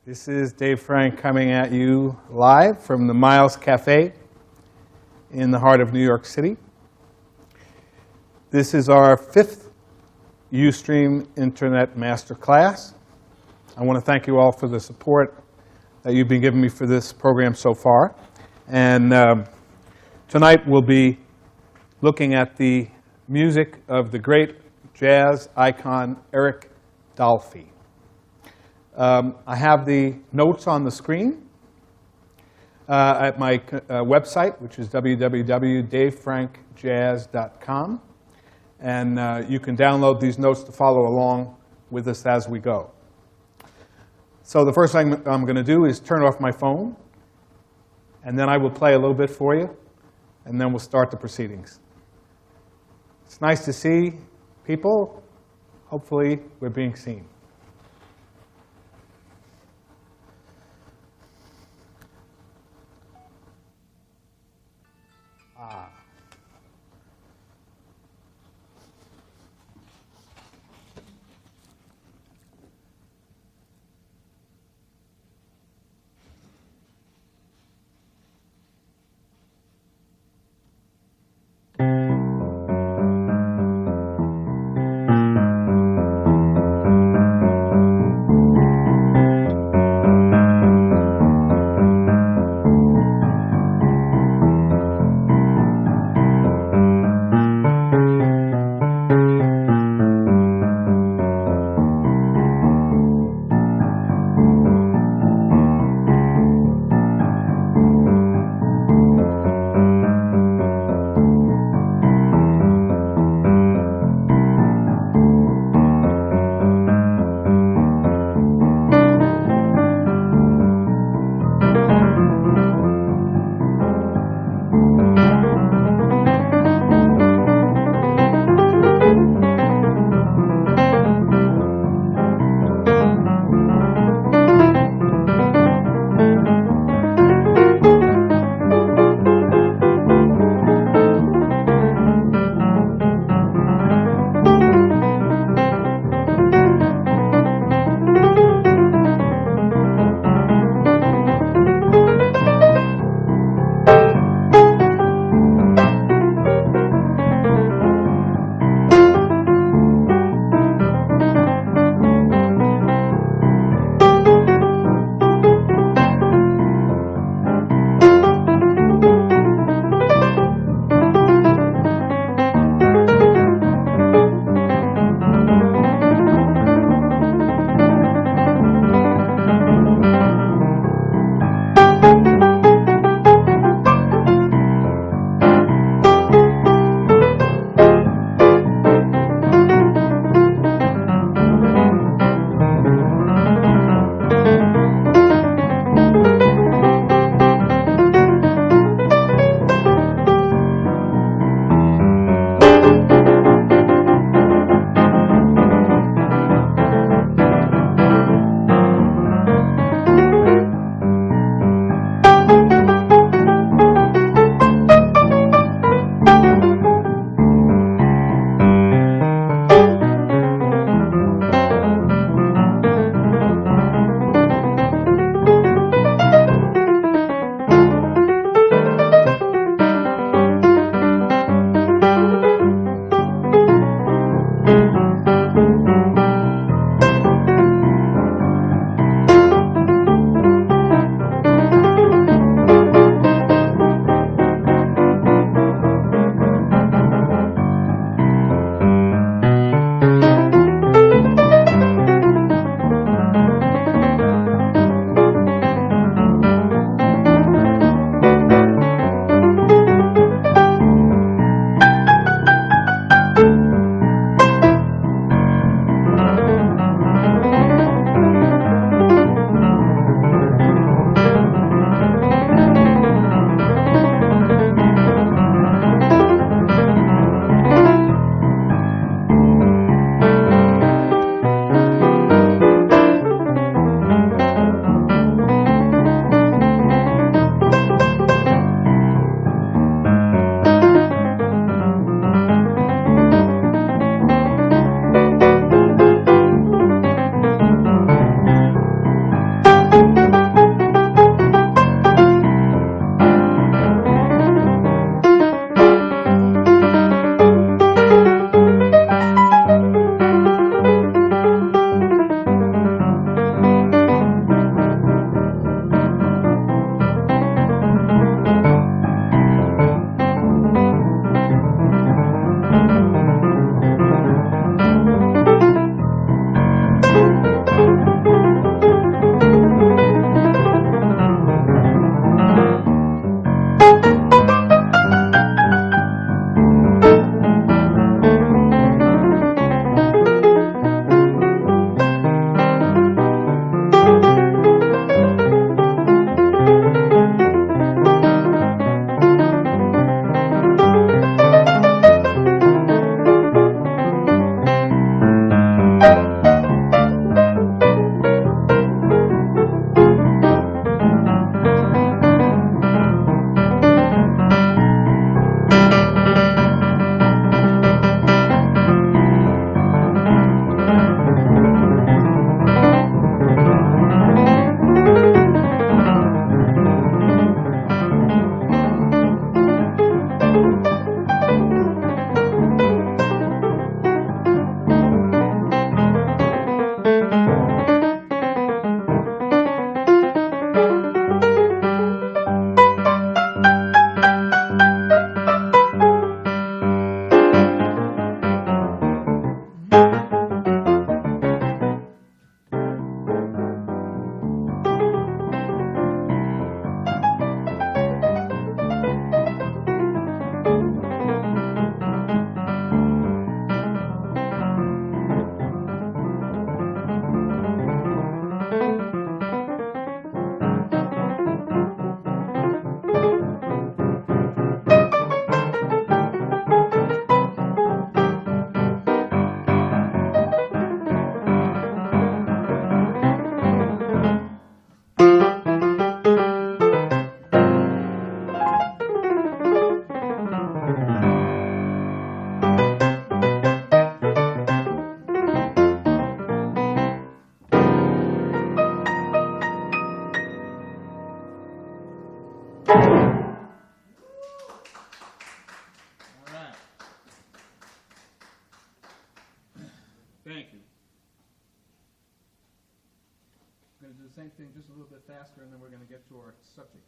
This is Dave Frank coming at you live from the Miles Cafe in the heart of New York City. This is our 5th Ustream Internet Masterclass. I want to thank you all for the support that you've been giving me for this program so far. And tonight we'll be looking at the music of the great jazz icon Eric Dolphy. I have the notes on the screen at my website, which is www.davefrankjazz.com. And you can download these notes to follow along with us as we go. So the first thing I'm going to do is turn off my phone, and then I will play a little bit for you, and then we'll start the proceedings. It's nice to see people. Hopefully, we're being seen. the same thing just a little bit faster, and then we're going to get to our subject.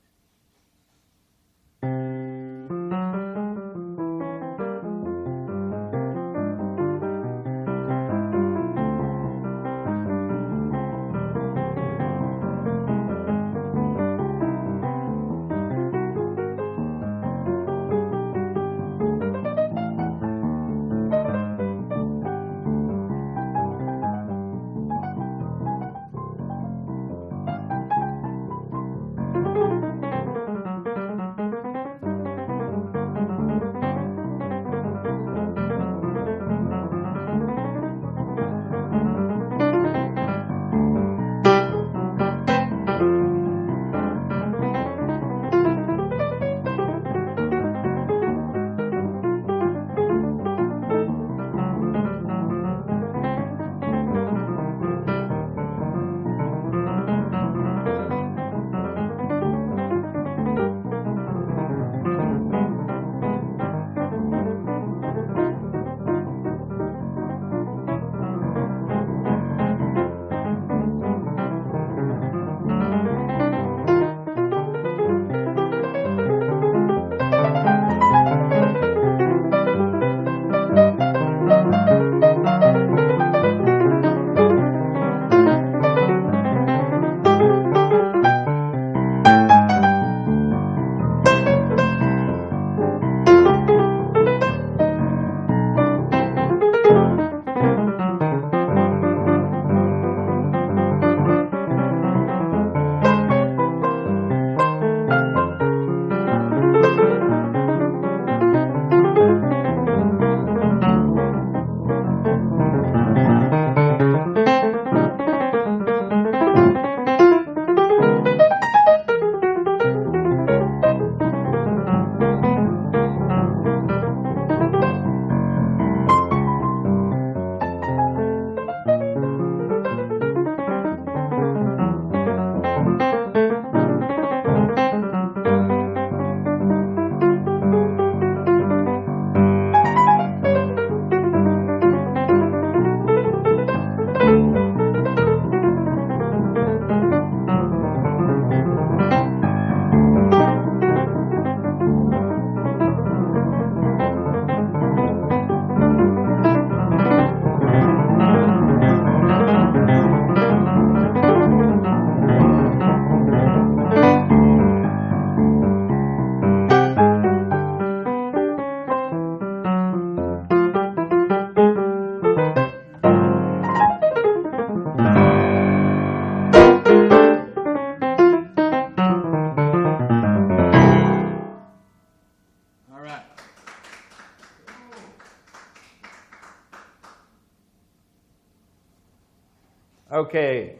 Okay.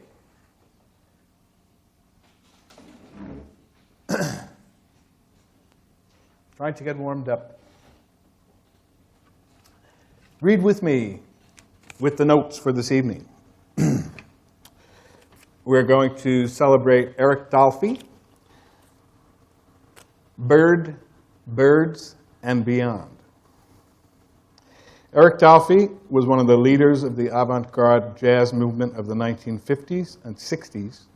Trying to get warmed up. Read with me with the notes for this evening. We're going to celebrate Eric Dolphy, Bird, Birds, and Beyond. Eric Dolphy was one of the leaders of the avant-garde jazz movement of the 1950s and 60s,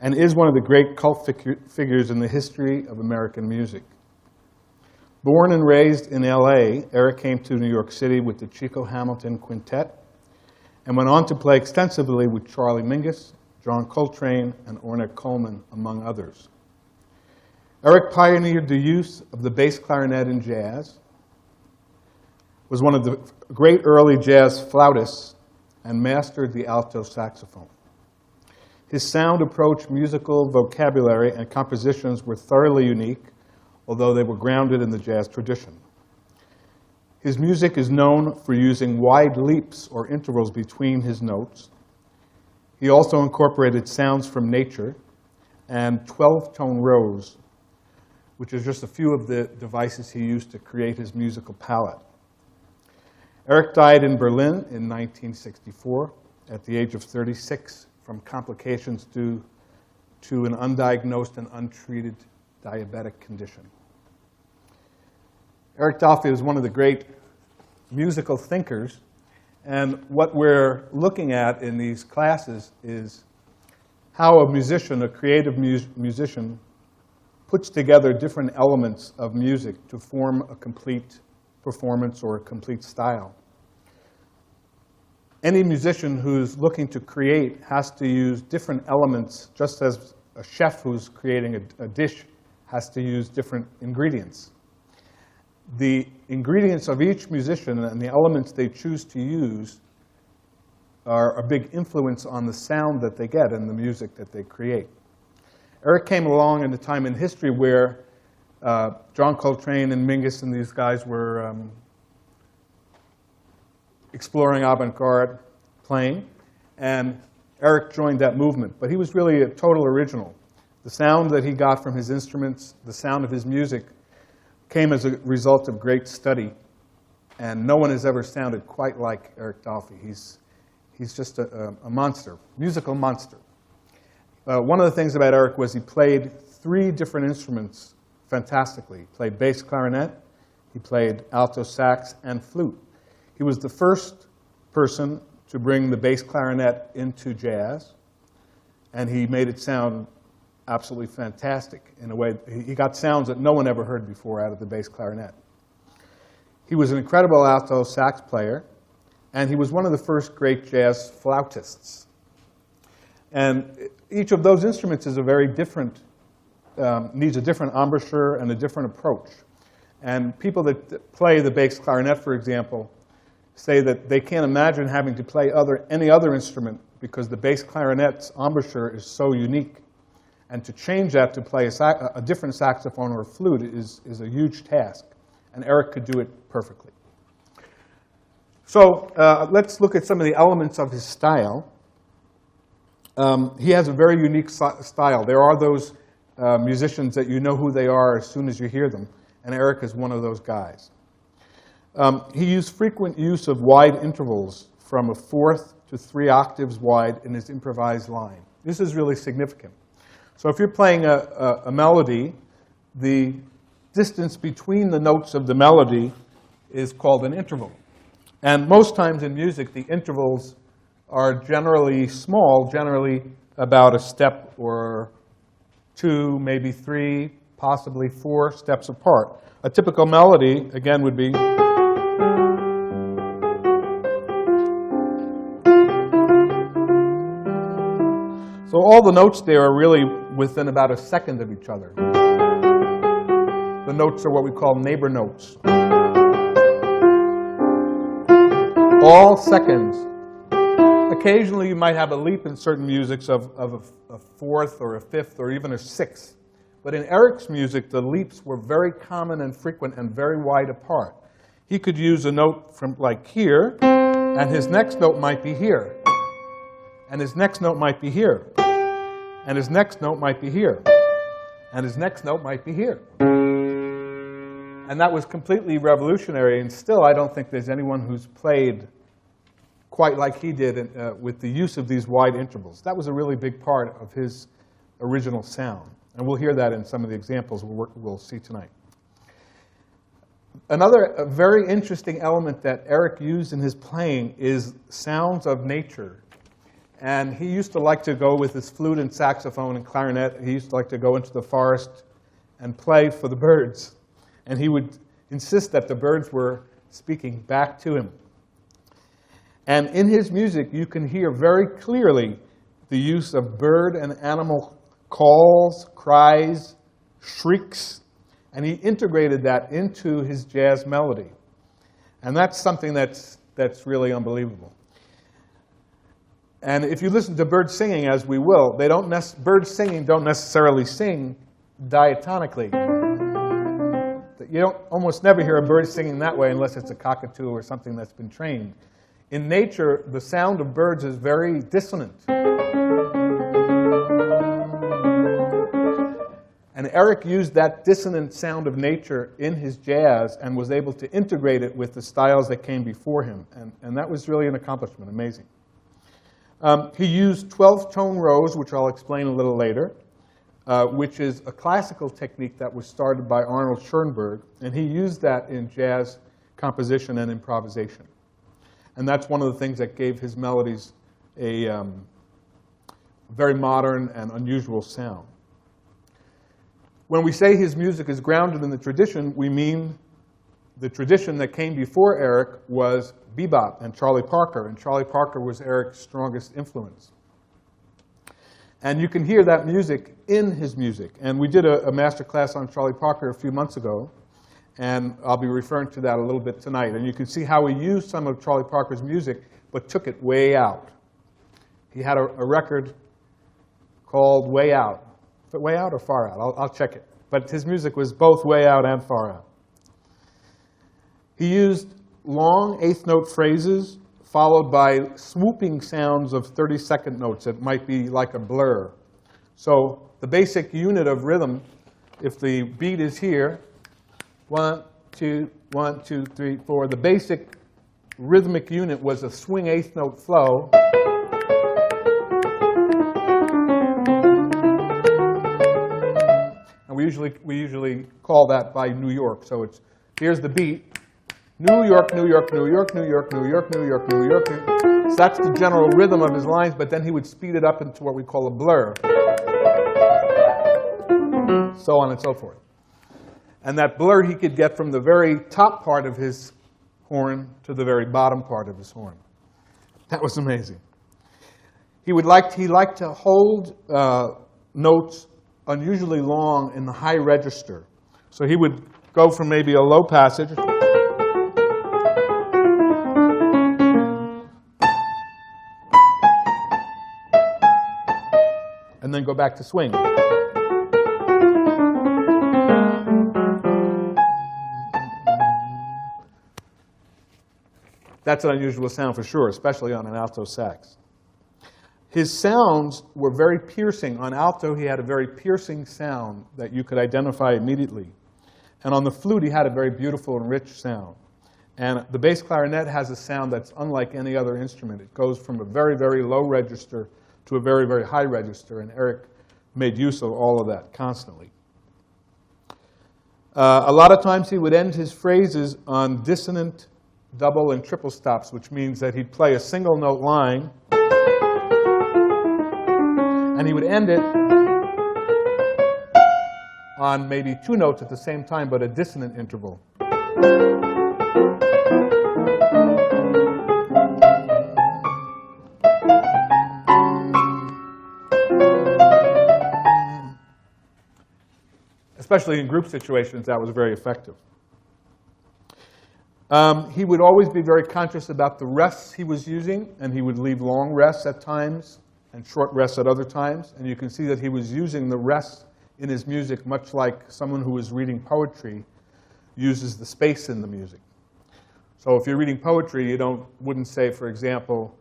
and is one of the great cult figures in the history of American music. Born and raised in LA, Eric came to New York City with the Chico Hamilton Quintet and went on to play extensively with Charlie Mingus, John Coltrane, and Ornette Coleman, among others. Eric pioneered the use of the bass clarinet in jazz, was one of the great early jazz flautists, and mastered the alto saxophone. His sound approach, musical vocabulary, and compositions were thoroughly unique, although they were grounded in the jazz tradition. His music is known for using wide leaps or intervals between his notes. He also incorporated sounds from nature and 12-tone rows, which is just a few of the devices he used to create his musical palette. Eric died in Berlin in 1964 at the age of 36 from complications due to an undiagnosed and untreated diabetic condition. Eric Dolphy was one of the great musical thinkers, and what we're looking at in these classes is how a musician, a creative musician, puts together different elements of music to form a complete performance or a complete style. Any musician who's looking to create has to use different elements, just as a chef who's creating a dish has to use different ingredients. The ingredients of each musician and the elements they choose to use are a big influence on the sound that they get and the music that they create. Eric came along in a time in history where John Coltrane and Mingus and these guys were exploring avant-garde playing, and Eric joined that movement. But he was really a total original. The sound that he got from his instruments, the sound of his music, came as a result of great study, and no one has ever sounded quite like Eric Dolphy. He's just a monster, musical monster. One of the things about Eric was he played 3 different instruments fantastically. He played bass clarinet, he played alto sax, and flute. He was the first person to bring the bass clarinet into jazz, and he made it sound absolutely fantastic in a way. He got sounds that no one ever heard before out of the bass clarinet. He was an incredible alto sax player, and he was one of the first great jazz flautists. And each of those instruments is a very different, needs a different embouchure and a different approach. And people that play the bass clarinet, for example, say that they can't imagine having to play any other instrument because the bass clarinet's embouchure is so unique. And to change that to play a different saxophone or a flute is a huge task. And Eric could do it perfectly. So let's look at some of the elements of his style. He has a very unique style. There are those musicians that you know who they are as soon as you hear them, and Eric is one of those guys. He used frequent use of wide intervals from a 4th to 3 octaves wide in his improvised line. This is really significant. So if you're playing a melody, the distance between the notes of the melody is called an interval. And most times in music, the intervals are generally small, generally about a step or 2, maybe 3, possibly 4 steps apart. A typical melody, again, would be... So all the notes there are really within about a second of each other. The notes are what we call neighbor notes. All seconds. Occasionally you might have a leap in certain musics of a 4th or a 5th or even a 6th. But in Eric's music, the leaps were very common and frequent and very wide apart. He could use a note from like here, and his next note might be here. And his next note might be here. And his next note might be here. And his next note might be here. And that was completely revolutionary, and still I don't think there's anyone who's played quite like he did with the use of these wide intervals. That was a really big part of his original sound. And we'll hear that in some of the examples we'll see tonight. Another very interesting element that Eric used in his playing is sounds of nature. And he used to like to go with his flute and saxophone and clarinet. He used to like to go into the forest and play for the birds. And he would insist that the birds were speaking back to him. And in his music, you can hear very clearly the use of bird and animal calls, cries, shrieks, and he integrated that into his jazz melody. And that's something that's really unbelievable. And if you listen to birds singing, as we will, birds singing don't necessarily sing diatonically. You don't almost never hear a bird singing that way unless it's a cockatoo or something that's been trained. In nature, the sound of birds is very dissonant. And Eric used that dissonant sound of nature in his jazz and was able to integrate it with the styles that came before him. And that was really an accomplishment, amazing. He used 12-tone rows, which I'll explain a little later, which is a classical technique that was started by Arnold Schoenberg. And he used that in jazz composition and improvisation. And that's one of the things that gave his melodies a very modern and unusual sound. When we say his music is grounded in the tradition, we mean the tradition that came before Eric was bebop and Charlie Parker, and Charlie Parker was Eric's strongest influence. And you can hear that music in his music. And we did a master class on Charlie Parker a few months ago, and I'll be referring to that a little bit tonight. And you can see how he used some of Charlie Parker's music, but took it way out. He had a record called Way Out. Is it Way Out or Far Out? I'll check it. But his music was both way out and far out. He used long eighth-note phrases followed by swooping sounds of 30-second notes. It might be like a blur. So the basic unit of rhythm, if the beat is here, 1, 2, 1, 2, 3, 4, the basic rhythmic unit was a swing eighth-note flow. And we usually call that by New York. So it's, here's the beat. New York, New York, New York, New York, New York, New York, New York. So that's the general rhythm of his lines, but then he would speed it up into what we call a blur. So on and so forth. And that blur he could get from the very top part of his horn to the very bottom part of his horn. That was amazing. He liked to hold notes unusually long in the high register. So he would go from maybe a low passage and then go back to swing. That's an unusual sound for sure, especially on an alto sax. His sounds were very piercing. On alto, he had a very piercing sound that you could identify immediately. And on the flute, he had a very beautiful and rich sound. And the bass clarinet has a sound that's unlike any other instrument. It goes from a very, very low register to a very, very high register, and Eric made use of all of that constantly. A lot of times he would end his phrases on dissonant double and triple stops, which means that he'd play a single note line, and he would end it on maybe two notes at the same time, but a dissonant interval. Especially in group situations, that was very effective. He would always be very conscious about the rests he was using, and he would leave long rests at times and short rests at other times. And you can see that he was using the rests in his music much like someone who is reading poetry uses the space in the music. So if you're reading poetry, you wouldn't say, for example,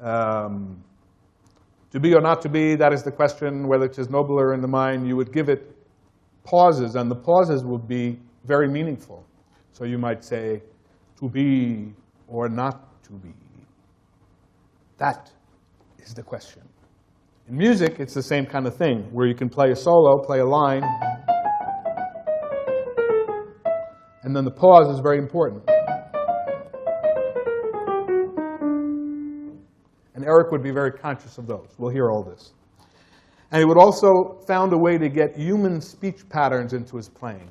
to be or not to be, that is the question, whether 'tis nobler in the mind. You would give it pauses, and the pauses would be very meaningful. So you might say, to be or not to be. That is the question. In music, it's the same kind of thing, where you can play a solo, play a line, and then the pause is very important. And Eric would be very conscious of those. We'll hear all this. And he would also found a way to get human speech patterns into his playing.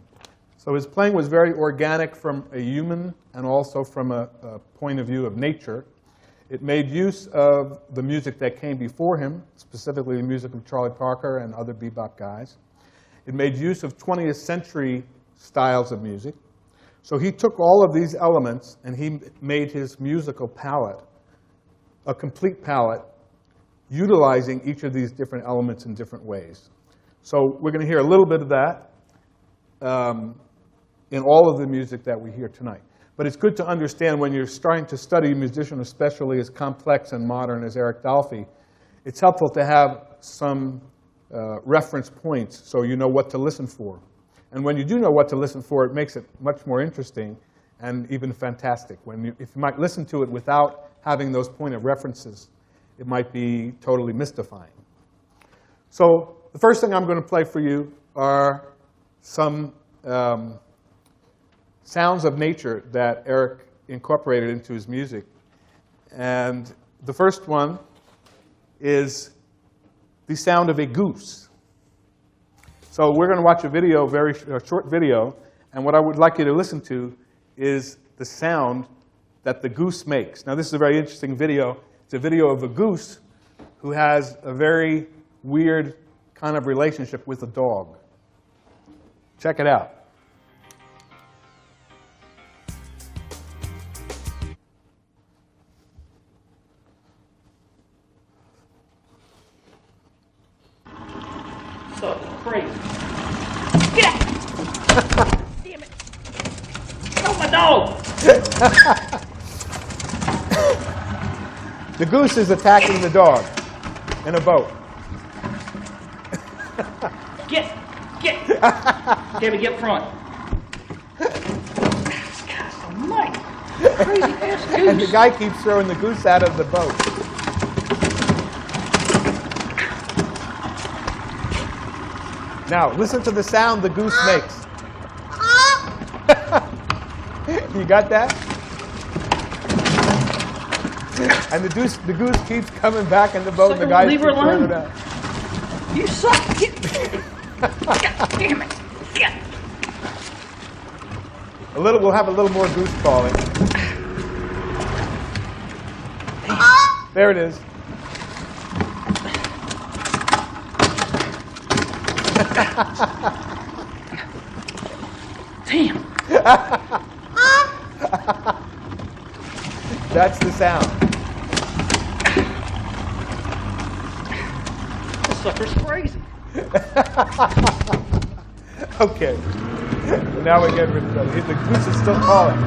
So his playing was very organic from a human and also from a point of view of nature. It made use of the music that came before him, specifically the music of Charlie Parker and other bebop guys. It made use of 20th century styles of music. So he took all of these elements and he made his musical palette a complete palette, utilizing each of these different elements in different ways. So we're going to hear a little bit of that in all of the music that we hear tonight. But it's good to understand when you're starting to study a musician, especially as complex and modern as Eric Dolphy, it's helpful to have some reference points so you know what to listen for. And when you do know what to listen for, it makes it much more interesting and even fantastic. If you might listen to it without having those point of references, it might be totally mystifying. So the first thing I'm going to play for you are some sounds of nature that Eric incorporated into his music. And the first one is the sound of a goose. So we're going to watch a video, a short video, and what I would like you to listen to is the sound that the goose makes. Now, this is a very interesting video. It's a video of a goose who has a very weird kind of relationship with a dog. Check it out. So crazy. Get out! Damn it! Oh, my dog! The goose is attacking the dog in a boat. Get! Get front. God almighty. Crazy ass goose. And the guy keeps throwing the goose out of the boat. Now, listen to the sound the goose makes. You got that? And the goose keeps coming back in the boat, and the guy keeps throwing it out. You suck! God damn it! Get! We'll have a little more goose calling. There it is. Damn! That's the sound. This sucker's crazy. Okay. Now we're getting rid of it. The goose is still calling.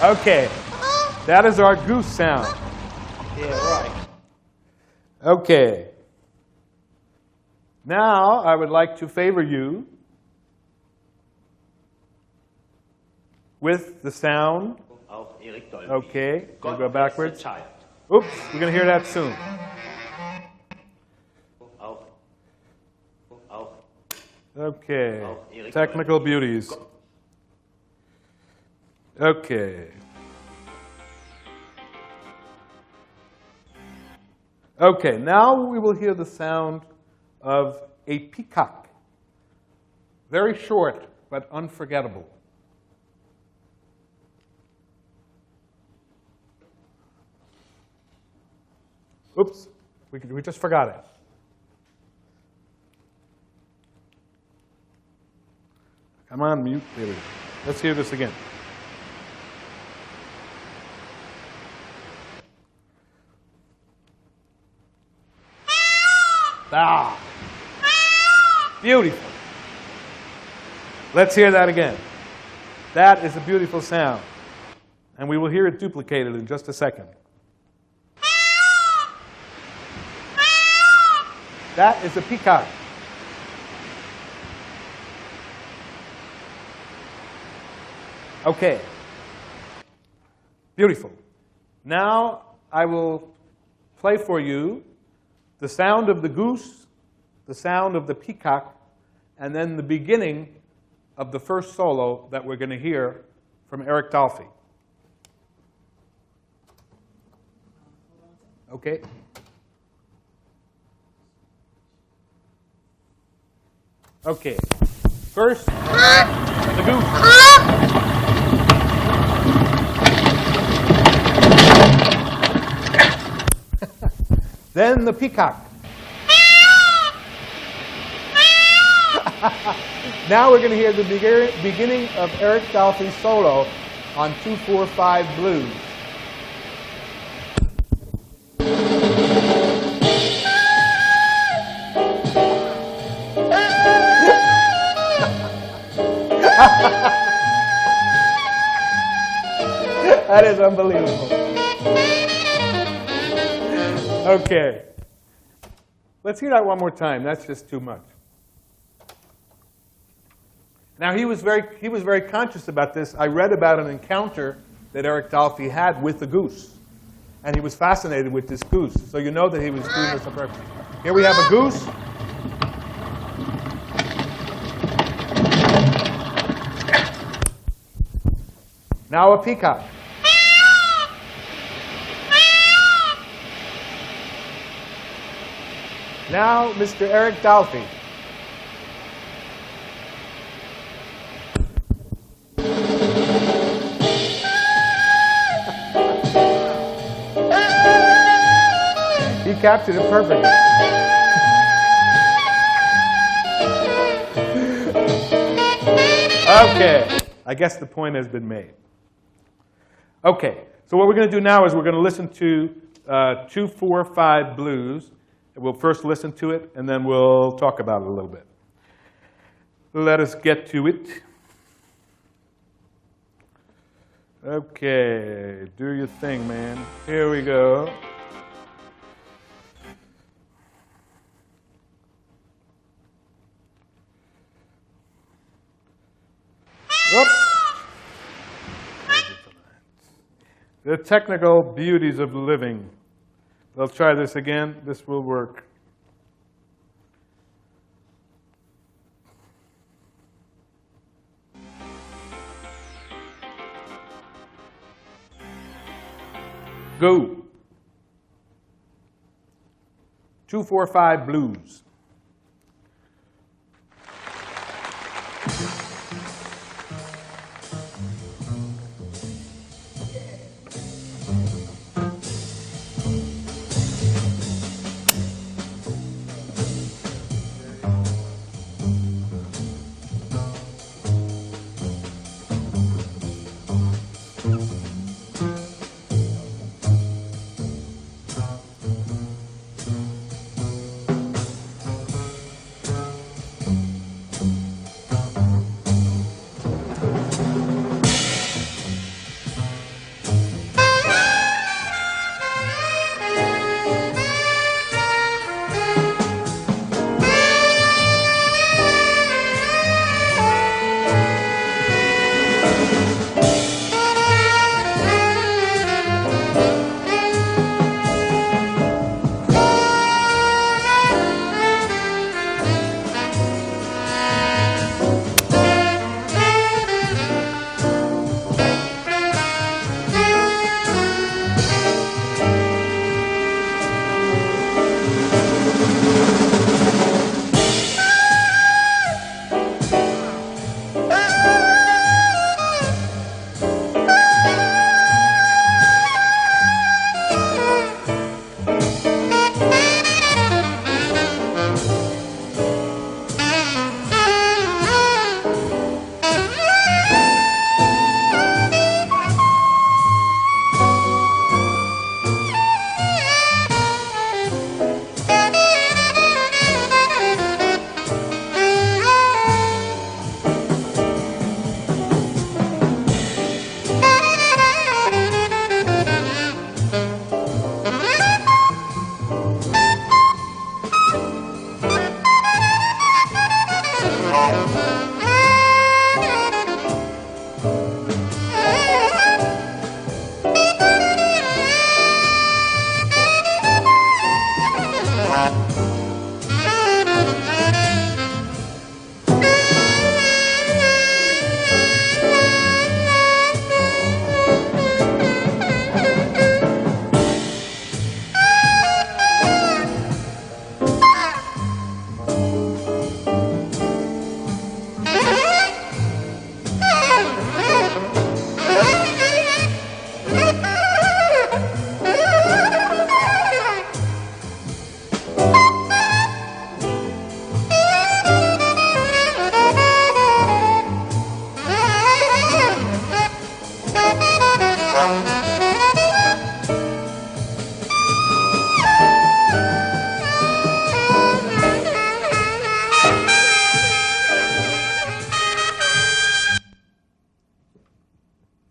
Okay. That is our goose sound. Yeah, right. Okay. Now I would like to favor you with the sound. Of Eric Dolphy. Okay. We'll go backwards. Child. Oops, we're going to hear that soon. Okay. Technical beauties. Okay. Okay, now we will hear the sound of a peacock. Very short, but unforgettable. Oops, we just forgot it. Come on, mute. There we go. Let's hear this again. Ah, beautiful. Let's hear that again. That is a beautiful sound. And we will hear it duplicated in just a second. That is a peacock. Okay. Beautiful. Now I will play for you the sound of the goose, the sound of the peacock, and then the beginning of the first solo that we're going to hear from Eric Dolphy. Okay? Okay. First, the goose. Then the peacock. Now we're going to hear the beginning of Eric Dolphy's solo on 2-4-5 blues. That is unbelievable. Okay. Let's hear that one more time. That's just too much. Now, he was very conscious about this. I read about an encounter that Eric Dolphy had with the goose. And he was fascinated with this goose. So you know that he was doing this on purpose. Here we have a goose. Now a peacock. Now, Mr. Eric Dolphy. He captured it perfectly. Okay, I guess the point has been made. Okay, so what we're going to do now is we're going to listen to 2-4-5 blues. We'll first listen to it, and then we'll talk about it a little bit. Let us get to it. Okay, do your thing, man. Here we go. Whoops. The technical beauties of living. Let's try this again. This will work. Go. 2-4-5 blues.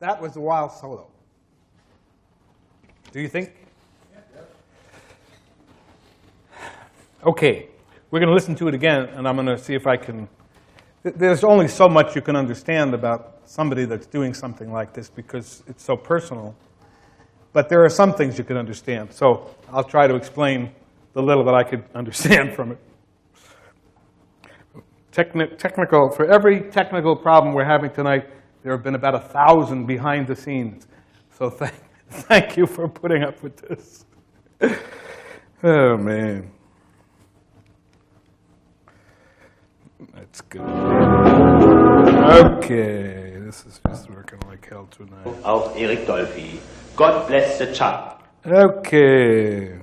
That was a wild solo. Do you think? Okay, we're going to listen to it again, and I'm going to see if I can. There's only so much you can understand about somebody that's doing something like this because it's so personal. But there are some things you can understand. So I'll try to explain the little that I could understand from it. Technical, for every technical problem we're having tonight, there have been about 1,000 behind the scenes. So thank you for putting up with this. Oh, man. That's good. Okay, this is just working like hell tonight. Auf Eric Dolphy. God bless the child. Okay.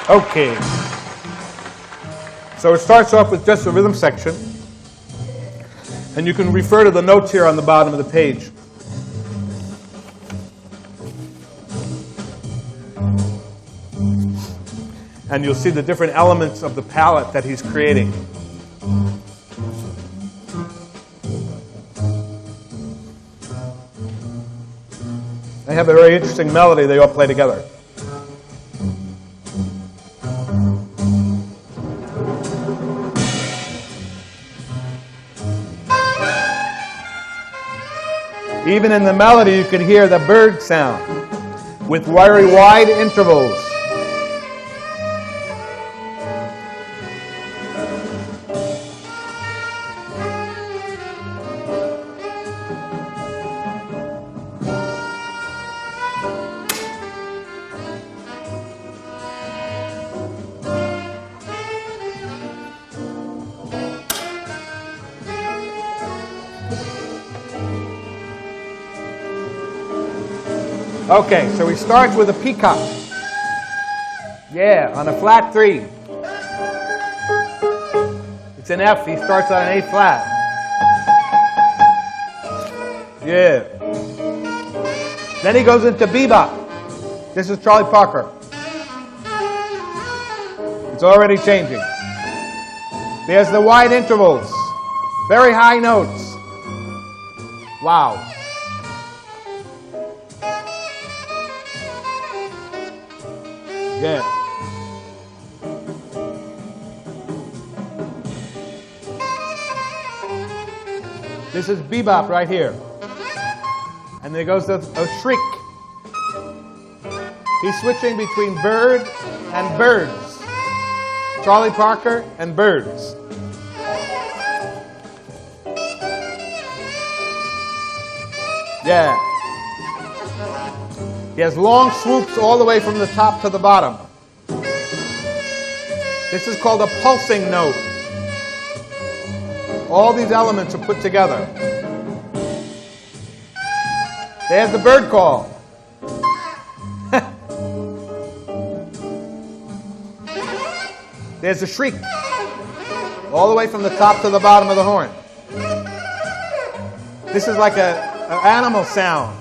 Okay. So it starts off with just a rhythm section. And you can refer to the notes here on the bottom of the page. And you'll see the different elements of the palette that he's creating. They have a very interesting melody they all play together. Even in the melody, you can hear the bird sound with very wide intervals. Okay, so he starts with a peacock. Yeah, on a flat 3. It's an F, he starts on an A flat. Yeah. Then he goes into bebop. This is Charlie Parker. It's already changing. There's the wide intervals. Very high notes. Wow. Yeah. This is bebop right here. And there goes a shriek. He's switching between bird and birds. Charlie Parker and birds. Yeah. He has long swoops all the way from the top to the bottom. This is called a pulsing note. All these elements are put together. There's the bird call. There's a shriek. All the way from the top to the bottom of the horn. This is like an animal sound.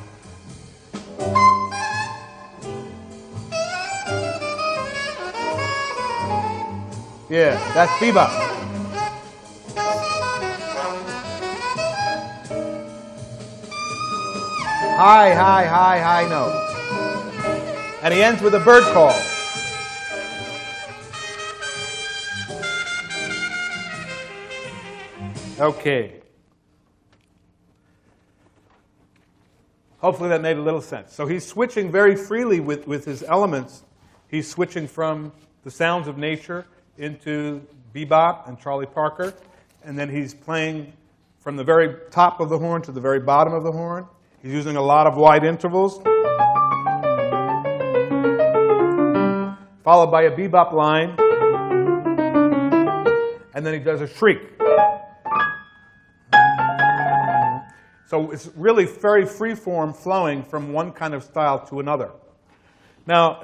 Yeah, that's bebop. High, high, high, high note. And he ends with a bird call. Okay. Hopefully that made a little sense. So he's switching very freely with his elements. He's switching from the sounds of nature into bebop and Charlie Parker. And then he's playing from the very top of the horn to the very bottom of the horn. He's using a lot of wide intervals. Followed by a bebop line. And then he does a shriek. So it's really very free-form flowing from one kind of style to another. Now,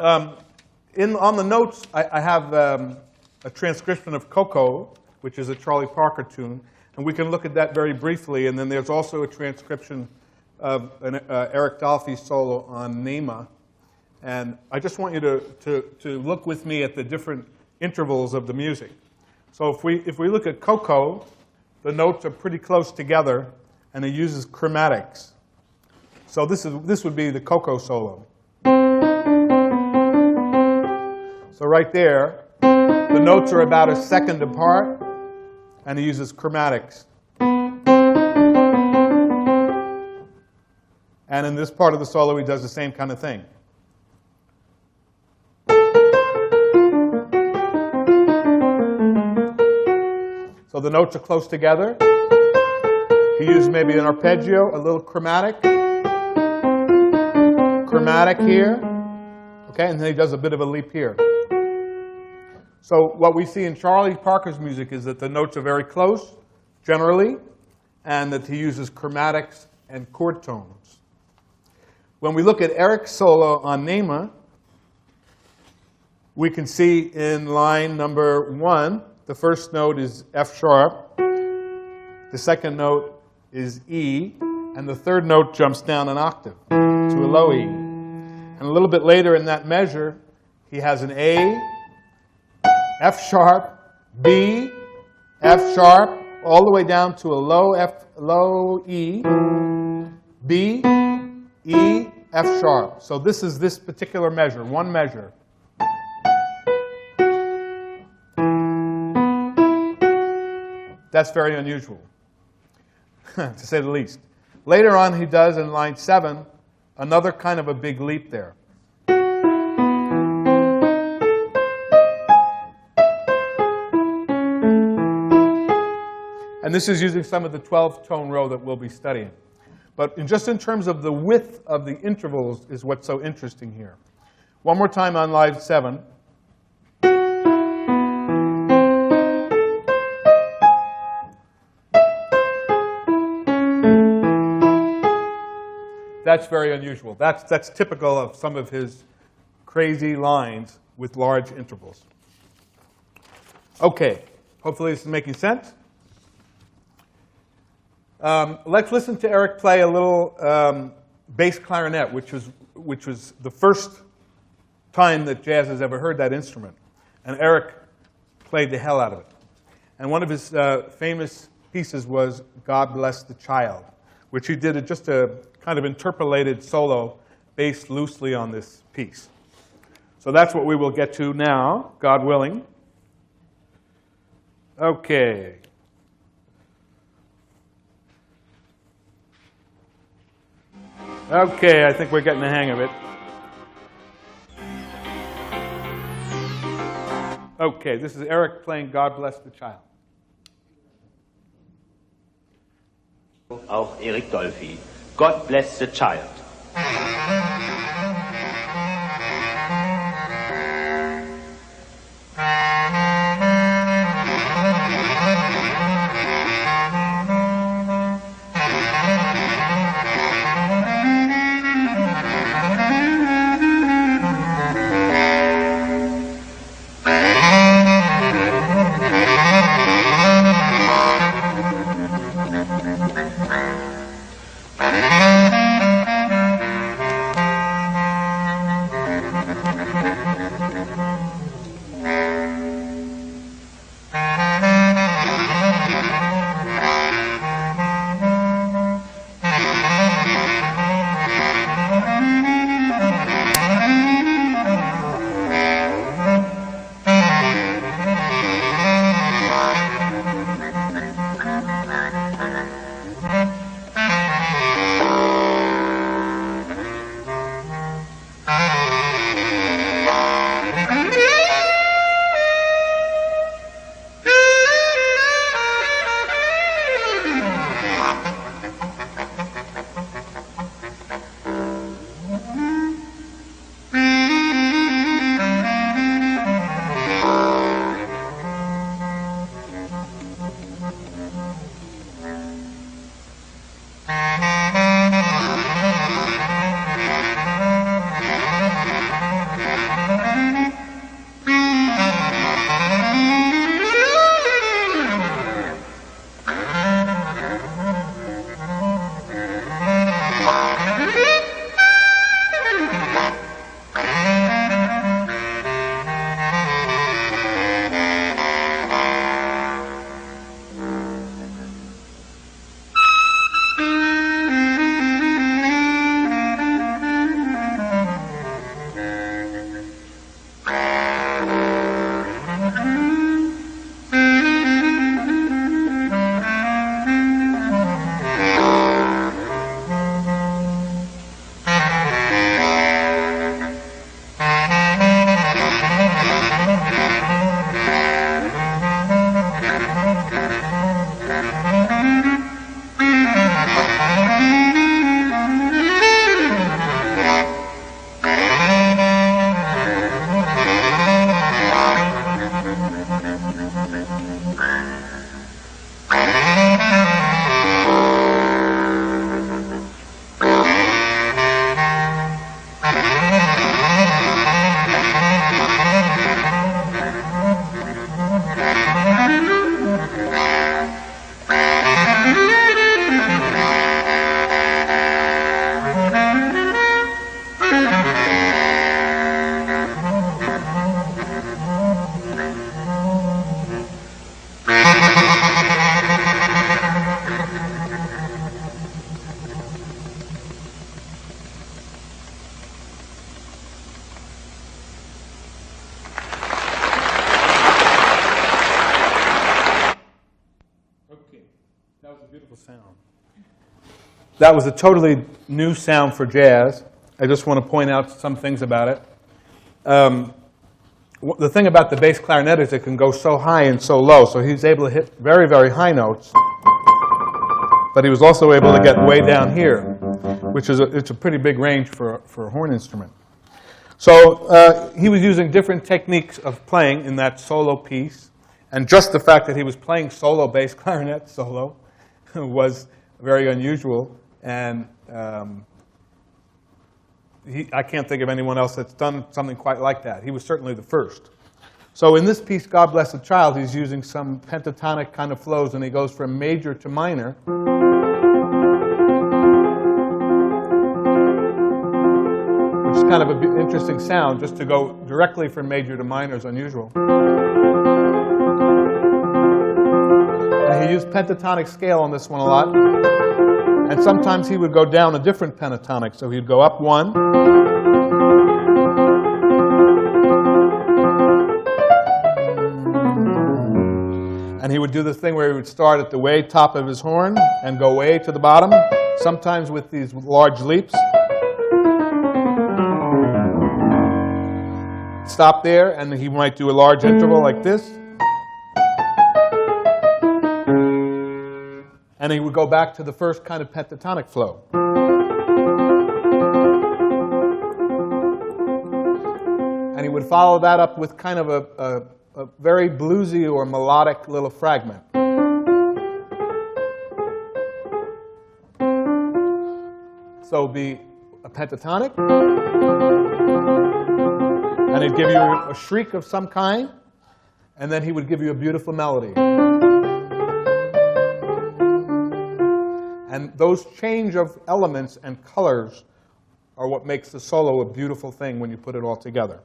on the notes, I have a transcription of Coco, which is a Charlie Parker tune, and we can look at that very briefly. And then there's also a transcription of an Eric Dolphy solo on Nema. And I just want you to look with me at the different intervals of the music. So if we look at Coco, the notes are pretty close together, and it uses chromatics. So this would be the Coco solo. So right there, the notes are about a second apart, and he uses chromatics. And in this part of the solo, he does the same kind of thing. So the notes are close together. He uses maybe an arpeggio, a little chromatic here, okay, and then he does a bit of a leap here. So what we see in Charlie Parker's music is that the notes are very close, generally, and that he uses chromatics and chord tones. When we look at Eric's solo on Nema, we can see in line number 1, the first note is F sharp, the second note is E, and the third note jumps down an octave to a low E. And a little bit later in that measure, he has an A, F sharp, B, F sharp, all the way down to a low E, B, E, F sharp. So this is this particular measure, one measure. That's very unusual, to say the least. Later on, he does in line 7 another kind of a big leap there. And this is using some of the 12-tone row that we'll be studying. But just in terms of the width of the intervals is what's so interesting here. One more time on line 7. That's very unusual. That's typical of some of his crazy lines with large intervals. Okay, hopefully this is making sense. Let's listen to Eric play a little bass clarinet, which was the first time that jazz has ever heard that instrument. And Eric played the hell out of it. And one of his famous pieces was God Bless the Child, which he did just a kind of interpolated solo based loosely on this piece. So that's what we will get to now, God willing. Okay. Okay, I think we're getting the hang of it. Okay, this is Eric playing God Bless the Child. Auch Eric Dolphy. God bless the child. beautiful sound. That was a totally new sound for jazz. I just want to point out some things about it. The thing about the bass clarinet is it can go so high and so low, so he's able to hit very, very high notes, but he was also able to get way down here, which is it's a pretty big range for a horn instrument. So he was using different techniques of playing in that solo piece, and just the fact that he was playing solo bass clarinet solo was very unusual, and I can't think of anyone else that's done something quite like that. He was certainly the first. So in this piece, God Bless the Child, he's using some pentatonic kind of flows, and he goes from major to minor. Which is kind of an interesting sound. Just to go directly from major to minor is unusual. And he used pentatonic scale on this one a lot. And sometimes he would go down a different pentatonic. So he'd go up one. And he would do this thing where he would start at the way top of his horn and go way to the bottom, sometimes with these large leaps. Stop there, and he might do a large interval like this. And he would go back to the first kind of pentatonic flow. And he would follow that up with kind of a very bluesy or melodic little fragment. So it'd be a pentatonic, and he'd give you a shriek of some kind, and then he would give you a beautiful melody. And those change of elements and colors are what makes the solo a beautiful thing when you put it all together.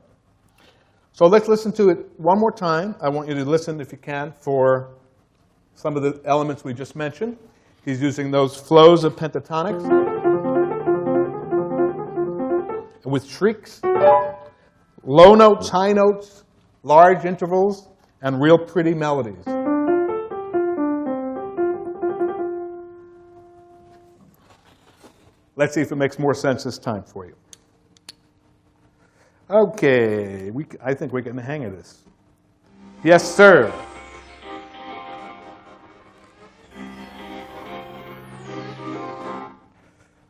So let's listen to it one more time. I want you to listen, if you can, for some of the elements we just mentioned. He's using those flows of pentatonics with shrieks, low notes, high notes, large intervals, and real pretty melodies. Let's see if it makes more sense this time for you. Okay, I think we're getting the hang of this. Yes, sir.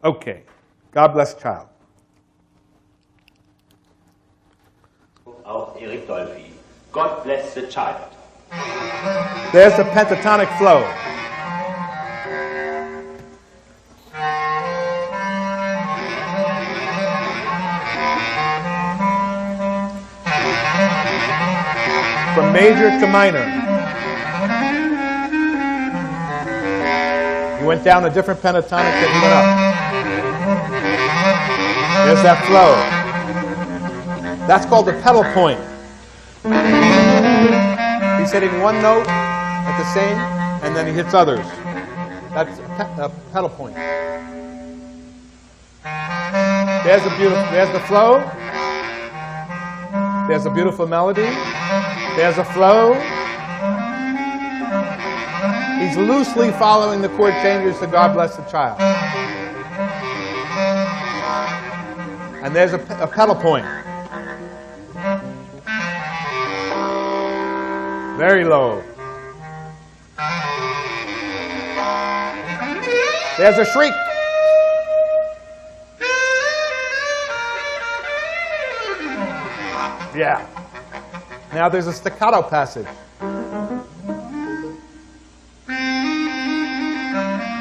Okay, God Bless the Child. Auch Eric Dolphy. God Bless the Child. There's the pentatonic flow. From major to minor. He went down a different pentatonic than he went up. There's that flow. That's called the pedal point. He's hitting one note at the same, and then he hits others. That's a pedal point. There's the flow. There's a beautiful melody. There's a flow. He's loosely following the chord changes to God Bless the Child. And there's a pedal point. Very low. There's a shriek. Yeah. Now there's a staccato passage.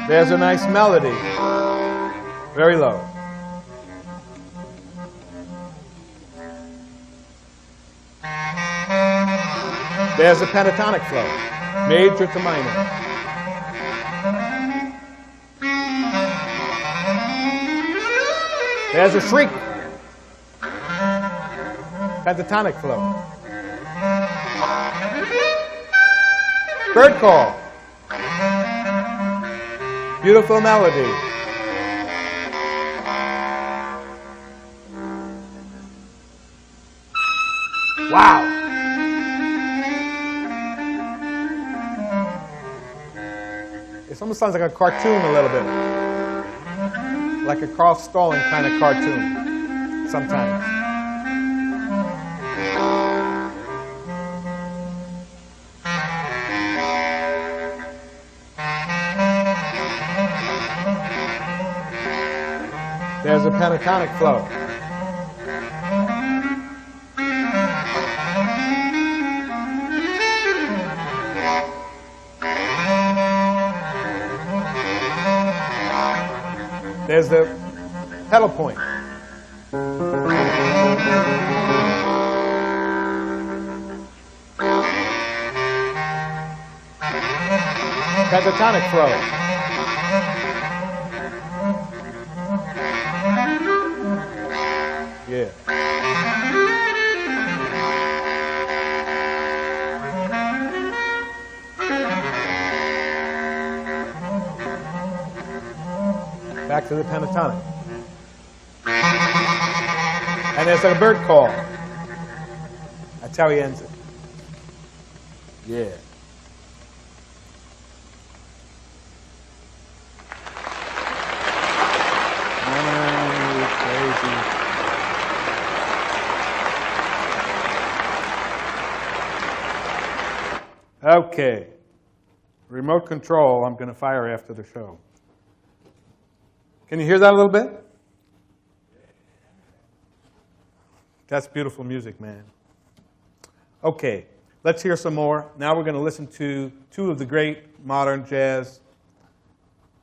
There's a nice melody. Very low. There's a pentatonic flow, major to minor. There's a shriek, pentatonic flow. Bird call, beautiful melody. Wow. This almost sounds like a cartoon a little bit. Like a Carl Stalling kind of cartoon, sometimes. There's a pentatonic flow. There's the pedal point. Pentatonic flow. Yeah. Back to the pentatonic. And there's a bird call. That's how he ends it. Yeah. Okay. Remote control, I'm going to fire after the show. Can you hear that a little bit? That's beautiful music, man. Okay, let's hear some more. Now we're going to listen to two of the great modern jazz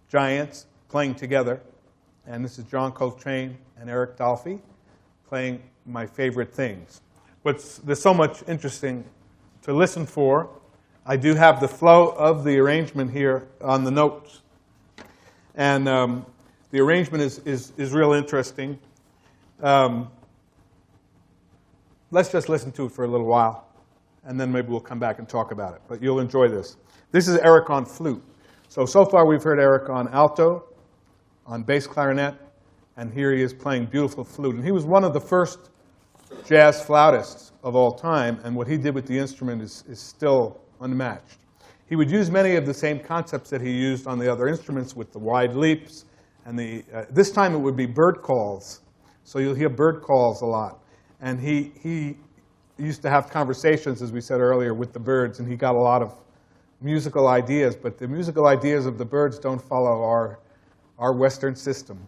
giants playing together. And this is John Coltrane and Eric Dolphy playing My Favorite Things. There's so much interesting to listen for. I do have the flow of the arrangement here on the notes. And the arrangement is real interesting. Let's just listen to it for a little while, and then maybe we'll come back and talk about it. But you'll enjoy this. This is Eric on flute. So far we've heard Eric on alto, on bass clarinet, and here he is playing beautiful flute. And he was one of the first jazz flautists of all time, and what he did with the instrument is still unmatched. He would use many of the same concepts that he used on the other instruments with the wide leaps, and this time it would be bird calls. So you'll hear bird calls a lot. And he used to have conversations, as we said earlier, with the birds, and he got a lot of musical ideas, but the musical ideas of the birds don't follow our Western system.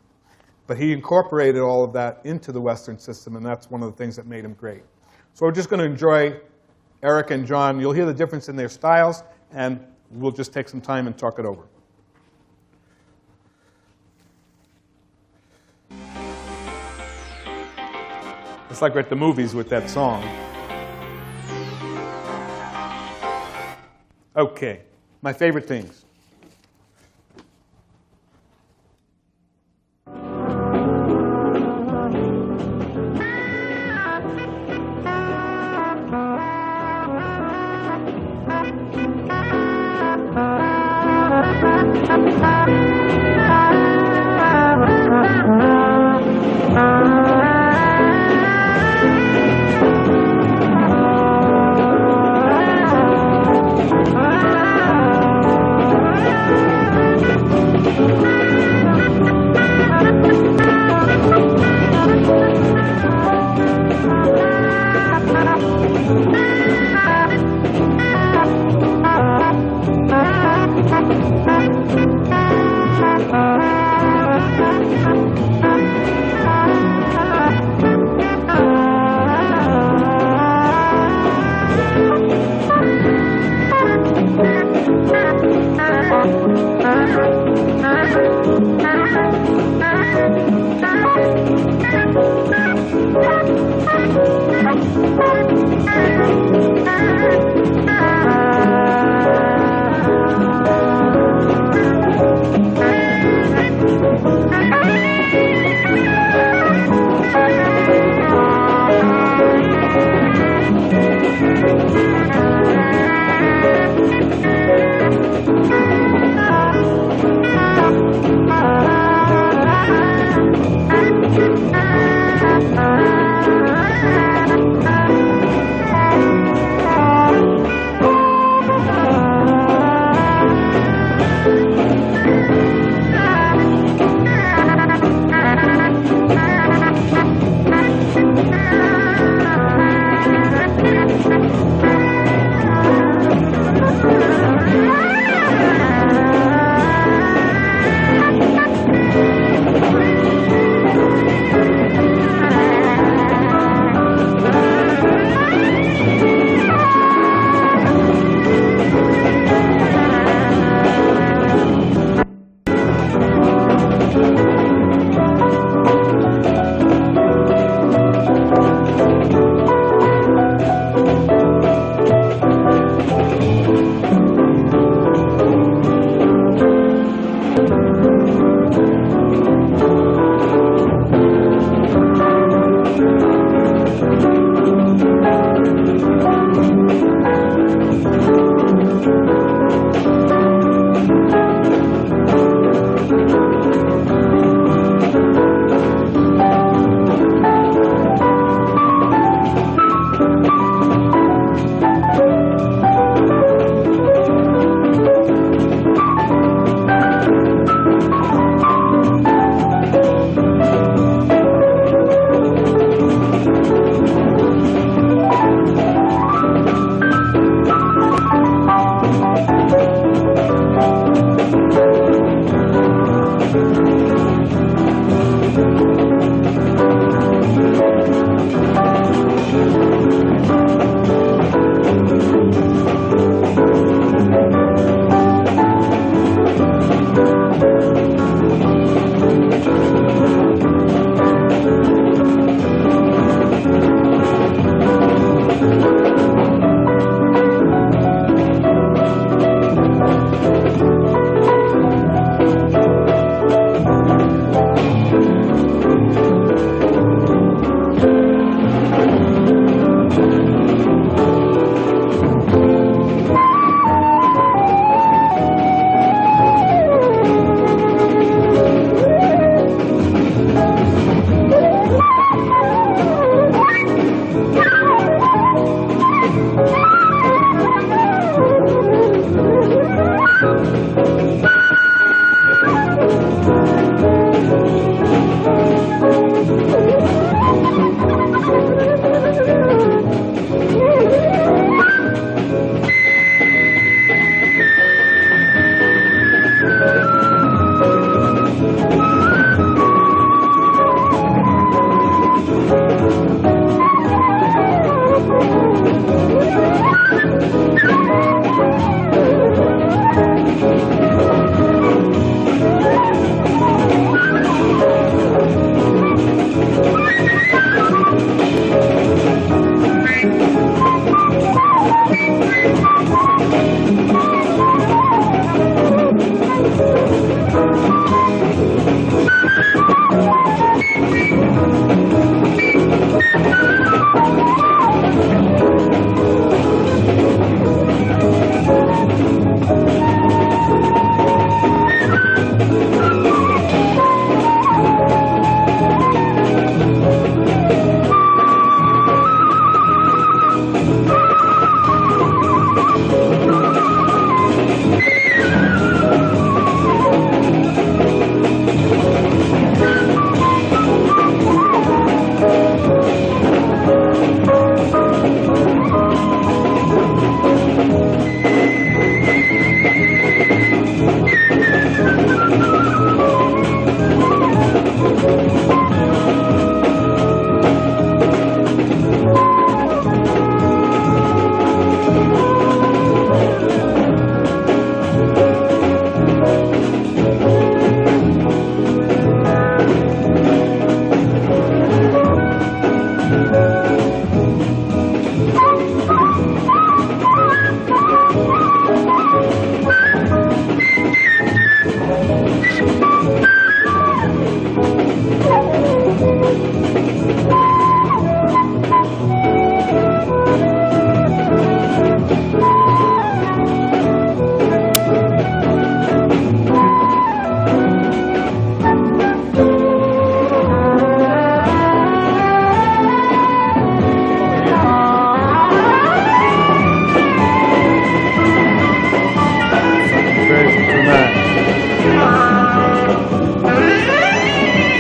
But he incorporated all of that into the Western system, and that's one of the things that made him great. So we're just going to enjoy Eric and John. You'll hear the difference in their styles, and we'll just take some time and talk it over. It's like we're at the movies with that song. Okay, My Favorite Things.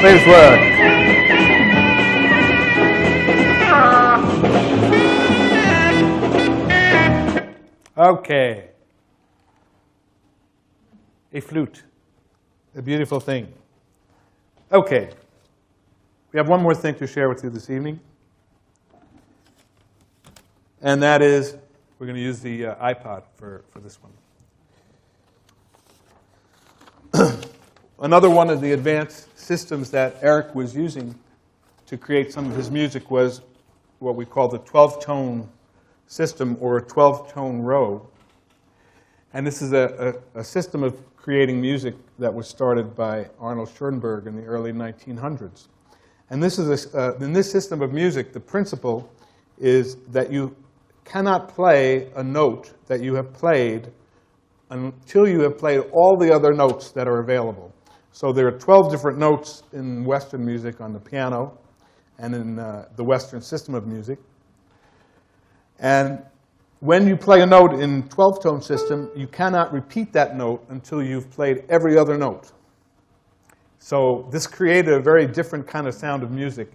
Please work. Okay. A flute. A beautiful thing. Okay. We have one more thing to share with you this evening. And that is, we're going to use the iPod for this one. Another one of the advanced systems that Eric was using to create some of his music was what we call the 12-tone system, or a 12-tone row. And this is a system of creating music that was started by Arnold Schoenberg in the early 1900s. And this is in this system of music, the principle is that you cannot play a note that you have played until you have played all the other notes that are available. So there are 12 different notes in Western music on the piano and in the Western system of music. And when you play a note in 12-tone system, you cannot repeat that note until you've played every other note. So this created a very different kind of sound of music.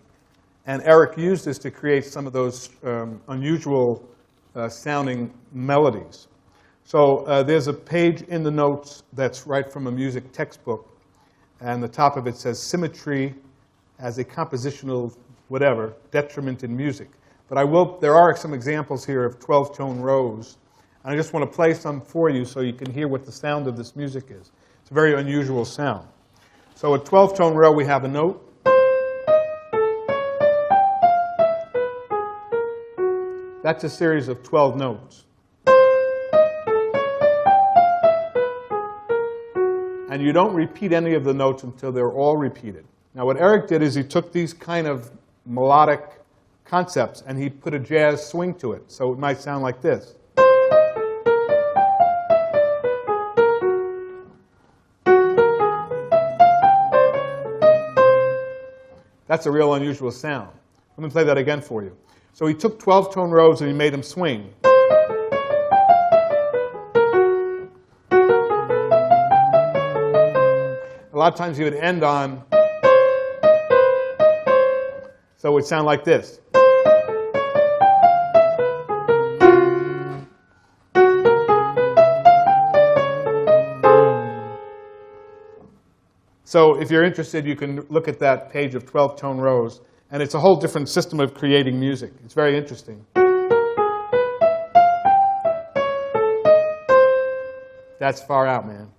And Eric used this to create some of those unusual sounding melodies. So there's a page in the notes that's right from a music textbook. And the top of it says, "Symmetry as a compositional whatever, detriment in music." But there are some examples here of 12-tone rows. And I just want to play some for you so you can hear what the sound of this music is. It's a very unusual sound. So a 12-tone row, we have a note. That's a series of 12 notes. And you don't repeat any of the notes until they're all repeated. Now what Eric did is he took these kind of melodic concepts and he put a jazz swing to it. So it might sound like this. That's a real unusual sound. Let me play that again for you. So he took 12-tone rows and he made them swing. A lot of times he would end on, so it would sound like this. So if you're interested, you can look at that page of 12-tone rows. And it's a whole different system of creating music. It's very interesting. That's far out, man.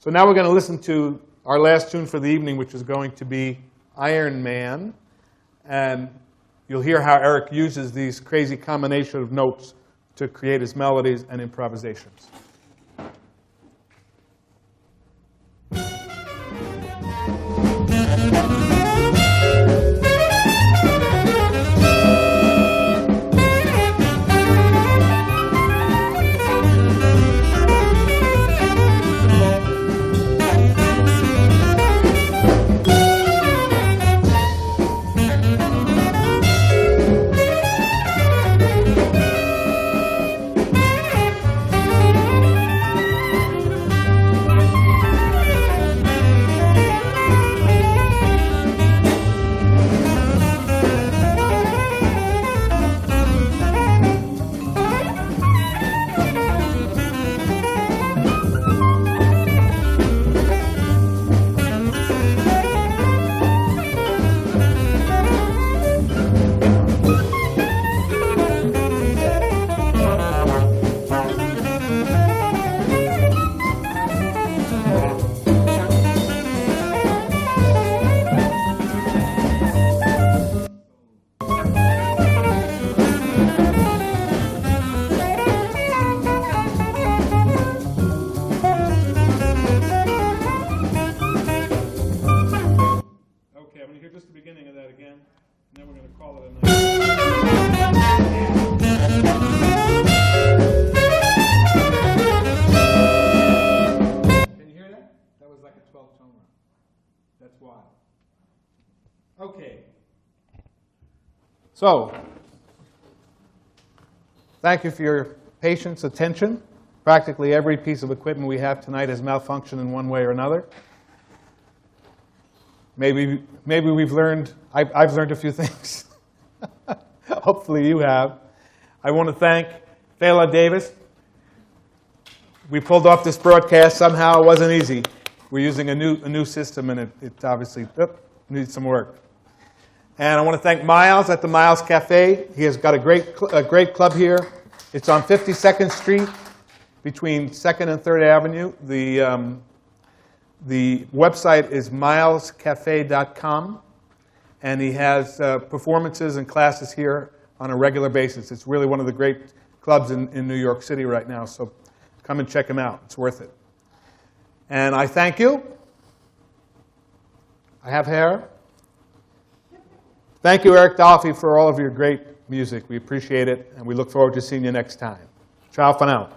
So now we're going to listen to our last tune for the evening, which is going to be Iron Man. And you'll hear how Eric uses these crazy combination of notes to create his melodies and improvisations. Okay. So, thank you for your patience, attention. Practically every piece of equipment we have tonight has malfunctioned in one way or another. Maybe we've learned, I've learned a few things. Hopefully you have. I want to thank Fela Davis. We pulled off this broadcast. Somehow it wasn't easy. We're using a new system, and it obviously needs some work. And I want to thank Miles at the Miles Cafe. He has got a great club here. It's on 52nd Street between 2nd and 3rd Avenue. The website is milescafe.com, and he has performances and classes here on a regular basis. It's really one of the great clubs in New York City right now, so come and check him out. It's worth it. And I thank you. I have hair. Thank you, Eric Dolphy, for all of your great music. We appreciate it, and we look forward to seeing you next time. Ciao for now.